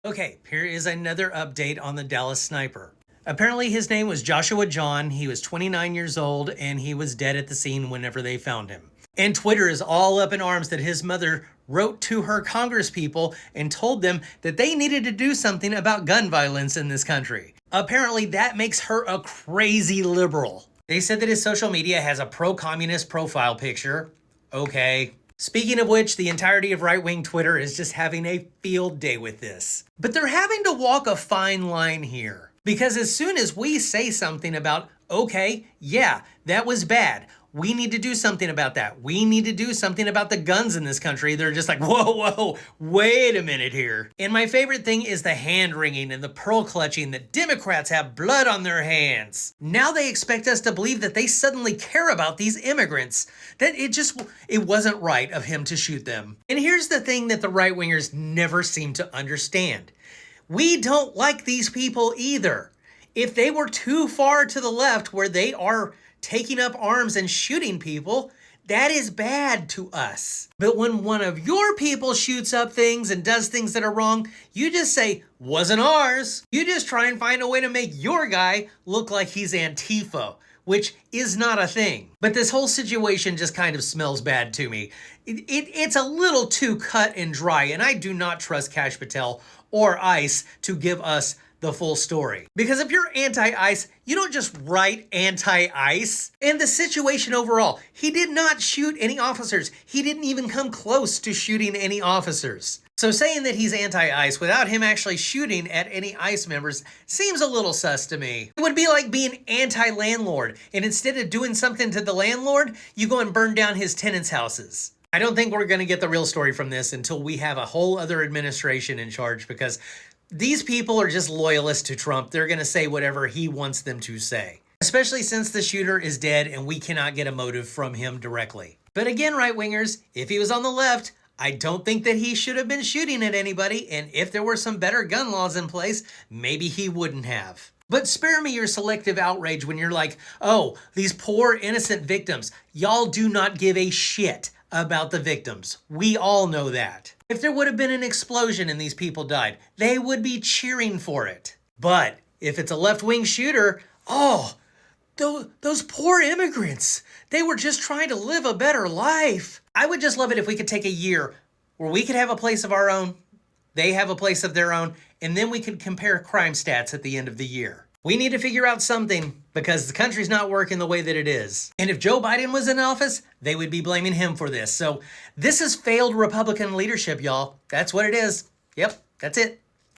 Okay, here is another update on the Dallas sniper. Apparently, his name was Joshua John. He was 29 years old and he was dead at the scene whenever they found him. And Twitter is all up in arms that his mother wrote to her congresspeople and told them that they needed to do something about gun violence in this country. Apparently, that makes her a crazy liberal. They said that his social media has a pro-communist profile picture. Okay. Speaking of which, the entirety of right-wing Twitter is just having a field day with this. But they're having to walk a fine line here. Because as soon as we say something about, okay, yeah, that was bad, we need to do something about that. We need to do something about the guns in this country. They're just like, whoa, wait a minute here. And my favorite thing is the hand wringing and the pearl clutching that Democrats have blood on their hands. Now they expect us to believe that they suddenly care about these immigrants, that it wasn't right of him to shoot them. And here's the thing that the right-wingers never seem to understand. We don't like these people either. If they were too far to the left where they are taking up arms and shooting people, that is bad to us. But when one of your people shoots up things and does things that are wrong, you just say, wasn't ours. You just try and find a way to make your guy look like he's Antifa, which is not a thing. But this whole situation just kind of smells bad to me. It's a little too cut and dry, and I do not trust Kash Patel or ICE to give us the full story. Because if you're anti-ICE, you don't just write anti-ICE. And the situation overall, he did not shoot any officers. He didn't even come close to shooting any officers. So saying that he's anti-ICE without him actually shooting at any ICE members seems a little sus to me. It would be like being anti-landlord, and instead of doing something to the landlord, you go and burn down his tenants' houses. I don't think we're going to get the real story from this until we have a whole other administration in charge, because these people are just loyalists to Trump. They're going to say whatever he wants them to say, especially since the shooter is dead and we cannot get a motive from him directly. But again, right-wingers, if he was on the left, I don't think that he should have been shooting at anybody, and if there were some better gun laws in place, maybe he wouldn't have. But spare me your selective outrage when you're like, oh, these poor innocent victims. Y'all do not give a shit about the victims. We all know that. If there would have been an explosion and these people died, they would be cheering for it. But if it's a left-wing shooter, oh, those poor immigrants. They were just trying to live a better life. I would just love it if we could take a year where we could have a place of our own, they have a place of their own, and then we could compare crime stats at the end of the year. We need to figure out something because the country's not working the way that it is. And if Joe Biden was in office, they would be blaming him for this. So this is failed Republican leadership, y'all. That's what it is. Yep, that's it.